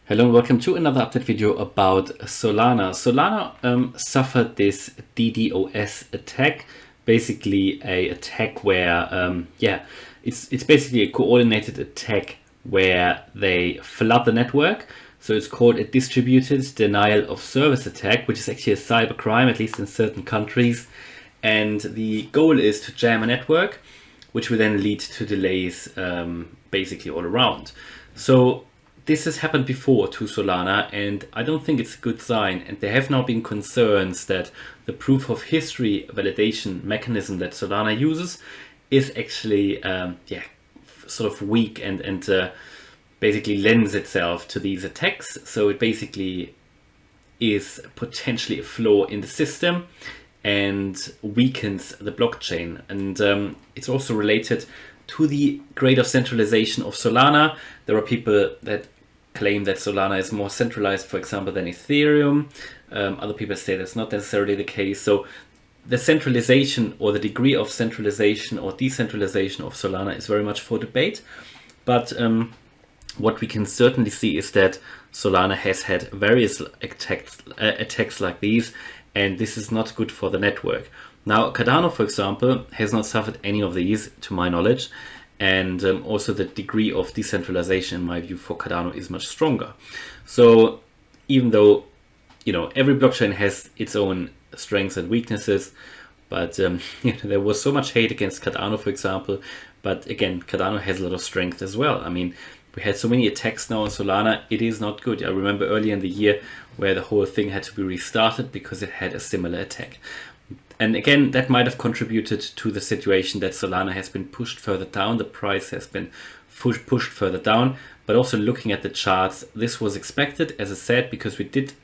Hello and welcome to another update video about Solana. Solana suffered this DDoS attack, basically a attack where, it's basically a coordinated attack where they flood the network. So it's called a distributed denial of service attack, which is actually a cybercrime, at least in certain countries. And the goal is to jam a network, which will then lead to delays basically all around. So this has happened before to Solana, and I don't think it's a good sign. And there have now been concerns that the proof of history validation mechanism that Solana uses is actually sort of weak and basically lends itself to these attacks. So it basically is potentially a flaw in the system and weakens the blockchain. And it's also related to the greater centralization of Solana. There are people that claim that Solana is more centralized, for example, than Ethereum. Other people say that's not necessarily the case. So the centralization or the degree of centralization or decentralization of Solana is very much for debate. But what we can certainly see is that Solana has had various attacks like these, and this is not good for the network. Now, Cardano, for example, has not suffered any of these, to my knowledge. And also the degree of decentralization, in my view, for Cardano is much stronger. So even though, every blockchain has its own strengths and weaknesses, but there was so much hate against Cardano, for example. But again, Cardano has a lot of strength as well. I mean, we had so many attacks now on Solana. It is not good. I remember earlier in the year where the whole thing had to be restarted because it had a similar attack. And again, that might have contributed to the situation that Solana has been pushed further down. The price has been pushed further down. But also looking at the charts, this was expected, as I said, because we did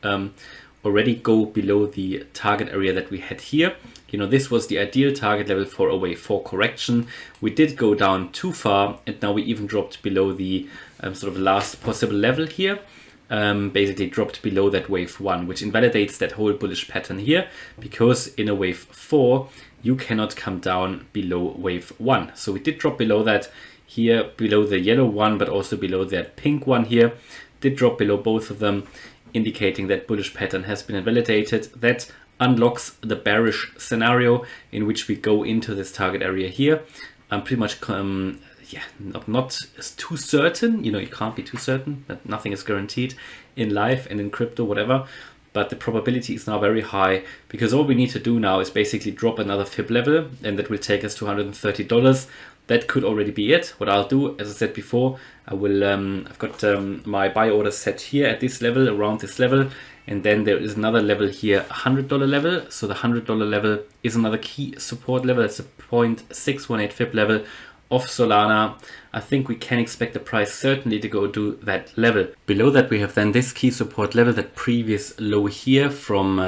already go below the target area that we had here. This was the ideal target level for a wave 4 correction. We did go down too far, and now we even dropped below the sort of last possible level here. Basically dropped below that wave 1, which invalidates that whole bullish pattern here, because in a wave 4 you cannot come down below wave 1. So we did drop below that here, below the yellow one, but also below that pink one here. Did drop below both of them, indicating that bullish pattern has been invalidated. That unlocks the bearish scenario in which we go into this target area here. I'm pretty much not too certain. You can't be too certain, that nothing is guaranteed in life and in crypto, whatever. But the probability is now very high, because all we need to do now is basically drop another fib level, and that will take us to $130. That could already be it. What I'll do, as I said before, I will I've got my buy order set here at this level, around this level, and then there is another level here, $100 level. So the $100 level is another key support level. That's a 0.618 fib level of Solana. I think we can expect the price certainly to go to that level. Below that we have then this key support level, that previous low here from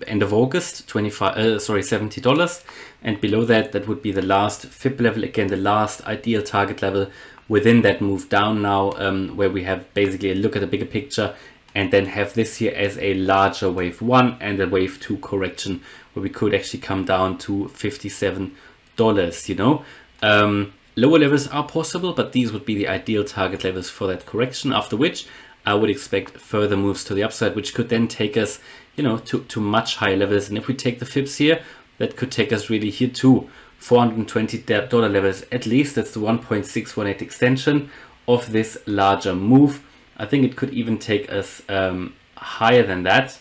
end of August, $70, and below that would be the last fib level, again the last ideal target level within that move down now, where we have basically a look at the bigger picture, and then have this here as a larger wave 1 and a wave 2 correction, where we could actually come down to $57, lower levels are possible, but these would be the ideal target levels for that correction, after which I would expect further moves to the upside, which could then take us to much higher levels. And if we take the fibs here, that could take us really here to $420 levels at least. That's the 1.618 extension of this larger move. I think it could even take us higher than that.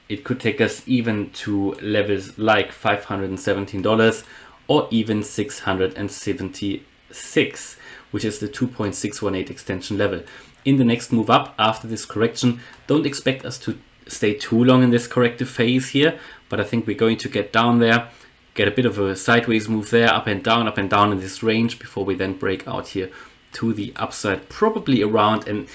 It could take us even to levels like $517 or even $676, which is the 2.618 extension level. In the next move up after this correction, don't expect us to stay too long in this corrective phase here, but I think we're going to get down there, get a bit of a sideways move there, up and down in this range, before we then break out here to the upside, probably around, and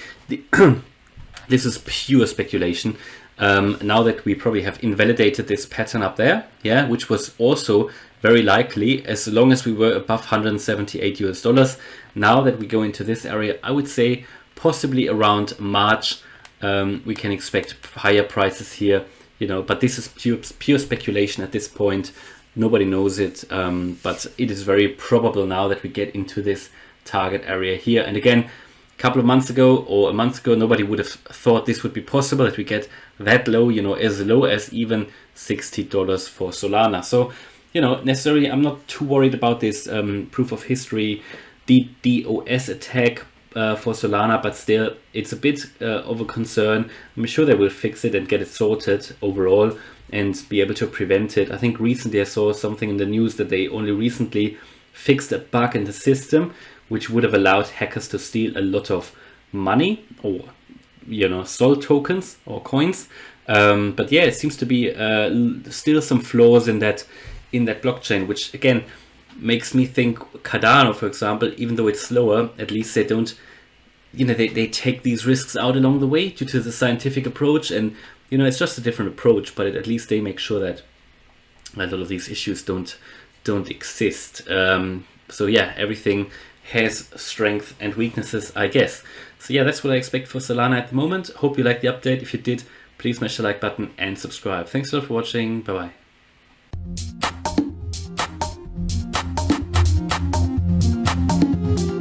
this is pure speculation, now that we probably have invalidated this pattern up there, which was also very likely as long as we were above $178. Now that we go into this area, I would say possibly around March, we can expect higher prices here, but this is pure speculation at this point. Nobody knows it, but it is very probable now that we get into this target area here. And again, couple of months ago or a month ago, nobody would have thought this would be possible, that we get that low, as low as even $60 for Solana. So, necessarily, I'm not too worried about this proof of history DDoS attack for Solana, but still, it's a bit of a concern. I'm sure they will fix it and get it sorted overall and be able to prevent it. I think recently I saw something in the news that they only recently fixed a bug in the system which would have allowed hackers to steal a lot of money or SOL tokens or coins. But yeah, it seems to be still some flaws in that blockchain, which again makes me think Cardano, for example, even though it's slower, at least they don't, they take these risks out along the way due to the scientific approach, and it's just a different approach, but at least they make sure that a lot of these issues don't exist. So yeah, everything has strengths and weaknesses, I guess. So yeah, that's what I expect for Solana at the moment. Hope you liked the update. If you did, please smash the like button and subscribe. Thanks a lot for watching. Bye bye.